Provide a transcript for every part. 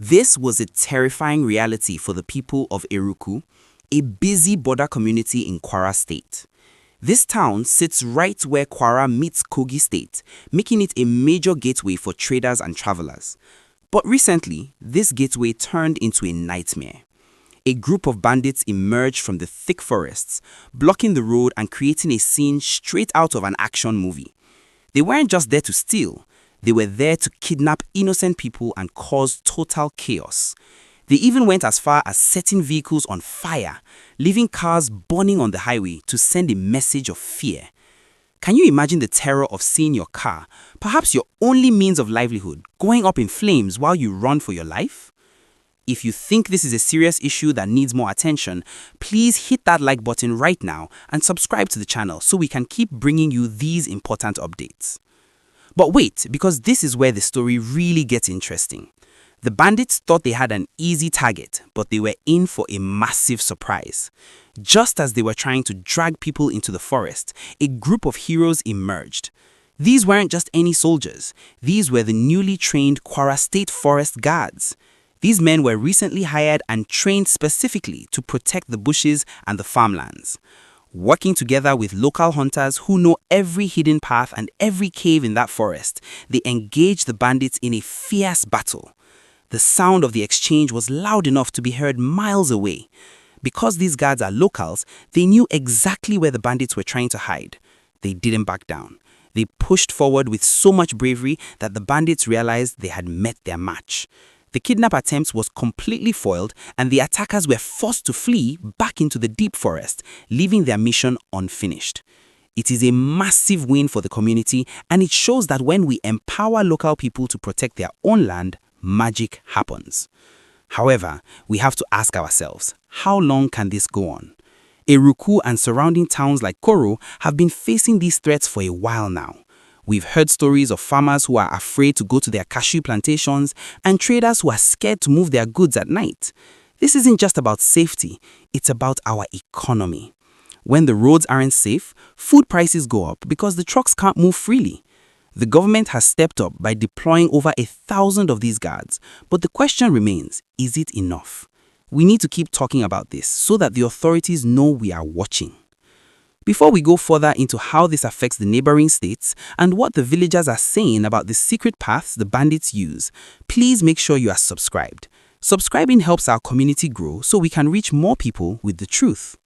This was a terrifying reality for the people of Eruku, a busy border community in Kwara State. This town sits right where Kwara meets Kogi State, making it a major gateway for traders and travelers. But recently, this gateway turned into a nightmare. A group of bandits emerged from the thick forests, blocking the road and creating a scene straight out of an action movie. They weren't just there to steal, they were there to kidnap innocent people and cause total chaos. They even went as far as setting vehicles on fire, leaving cars burning on the highway to send a message of fear. Can you imagine the terror of seeing your car, perhaps your only means of livelihood, going up in flames while you run for your life? If you think this is a serious issue that needs more attention, please hit that like button right now and subscribe to the channel so we can keep bringing you these important updates. But wait, because this is where the story really gets interesting. The bandits thought they had an easy target, but they were in for a massive surprise. Just as they were trying to drag people into the forest, a group of heroes emerged. These weren't just any soldiers. These were the newly trained Kwara State Forest Guards. These men were recently hired and trained specifically to protect the bushes and the farmlands. Working together with local hunters who know every hidden path and every cave in that forest, they engaged the bandits in a fierce battle. The sound of the exchange was loud enough to be heard miles away. Because these guards are locals, they knew exactly where the bandits were trying to hide. They didn't back down. They pushed forward with so much bravery that the bandits realized they had met their match. The kidnap attempt was completely foiled and the attackers were forced to flee back into the deep forest, leaving their mission unfinished. It is a massive win for the community, and it shows that when we empower local people to protect their own land, magic happens. However, we have to ask ourselves, how long can this go on? Eruku and surrounding towns like Koro have been facing these threats for a while now. We've heard stories of farmers who are afraid to go to their cashew plantations and traders who are scared to move their goods at night. This isn't just about safety, it's about our economy. When the roads aren't safe, food prices go up because the trucks can't move freely. The government has stepped up by deploying over 1,000 of these guards, but the question remains, is it enough? We need to keep talking about this so that the authorities know we are watching. Before we go further into how this affects the neighboring states and what the villagers are saying about the secret paths the bandits use, please make sure you are subscribed. Subscribing helps our community grow so we can reach more people with the truth.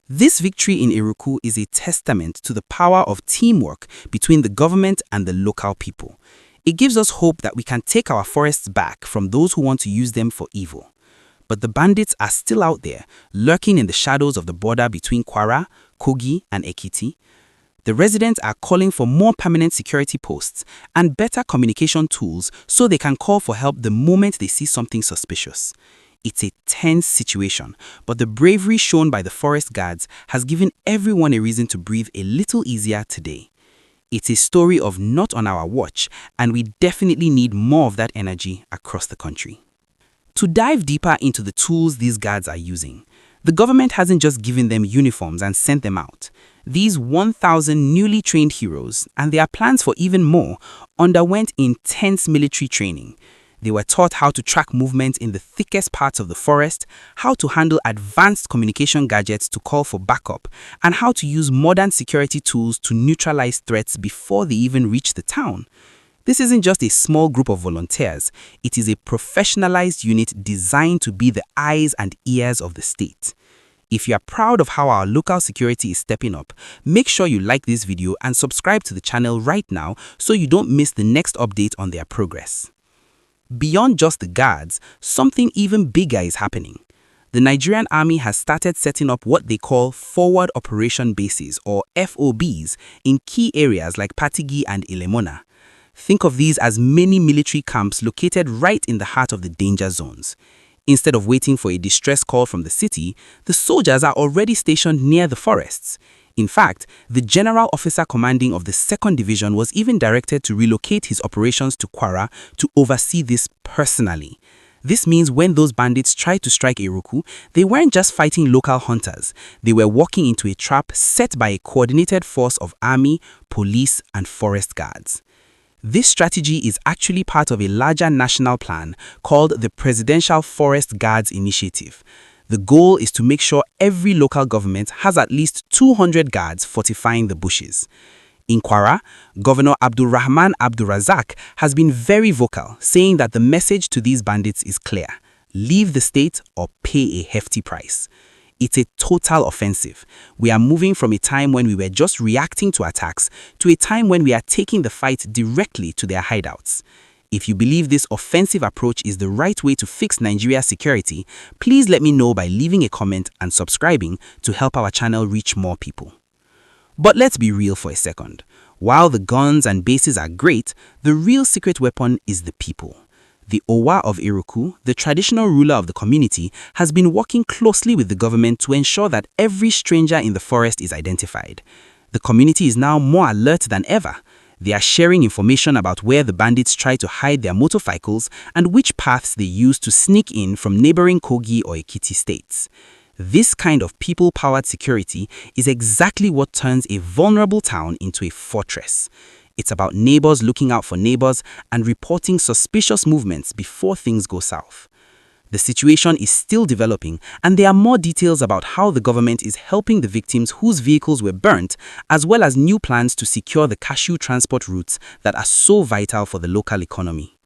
This victory in Eruku is a testament to the power of teamwork between the government and the local people. It gives us hope that we can take our forests back from those who want to use them for evil. But the bandits are still out there, lurking in the shadows of the border between Kwara, Kogi, and Ekiti. The residents are calling for more permanent security posts and better communication tools so they can call for help the moment they see something suspicious. It's a tense situation, but the bravery shown by the forest guards has given everyone a reason to breathe a little easier today. It's a story of not on our watch, and we definitely need more of that energy across the country. To dive deeper into the tools these guards are using, the government hasn't just given them uniforms and sent them out. These 1,000 newly trained heroes, and there are plans for even more, underwent intense military training. They were taught how to track movement in the thickest parts of the forest, how to handle advanced communication gadgets to call for backup, and how to use modern security tools to neutralize threats before they even reach the town. This isn't just a small group of volunteers, it is a professionalized unit designed to be the eyes and ears of the state. If you are proud of how our local security is stepping up, make sure you like this video and subscribe to the channel right now so you don't miss the next update on their progress. Beyond just the guards, something even bigger is happening. The Nigerian Army has started setting up what they call Forward Operation Bases, or FOBs, in key areas like Patigi and Ilemona. Think of these as mini military camps located right in the heart of the danger zones. Instead of waiting for a distress call from the city, the soldiers are already stationed near the forests. In fact, the general officer commanding of the 2nd Division was even directed to relocate his operations to Kwara to oversee this personally. This means when those bandits tried to strike Eruku, they weren't just fighting local hunters. They were walking into a trap set by a coordinated force of army, police, and forest guards. This strategy is actually part of a larger national plan called the Presidential Forest Guards Initiative. The goal is to make sure every local government has at least 200 guards fortifying the bushes. In Kwara, Governor AbdulRahman AbdulRazaq has been very vocal, saying that the message to these bandits is clear: leave the state or pay a hefty price. It's a total offensive. We are moving from a time when we were just reacting to attacks to a time when we are taking the fight directly to their hideouts. If you believe this offensive approach is the right way to fix Nigeria's security, please let me know by leaving a comment and subscribing to help our channel reach more people. But let's be real for a second. While the guns and bases are great, the real secret weapon is the people. The Owa of Eruku, the traditional ruler of the community, has been working closely with the government to ensure that every stranger in the forest is identified. The community is now more alert than ever. They are sharing information about where the bandits try to hide their motorcycles and which paths they use to sneak in from neighboring Kogi or Ekiti states. This kind of people-powered security is exactly what turns a vulnerable town into a fortress. It's about neighbors looking out for neighbors and reporting suspicious movements before things go south. The situation is still developing, and there are more details about how the government is helping the victims whose vehicles were burnt, as well as new plans to secure the cashew transport routes that are so vital for the local economy.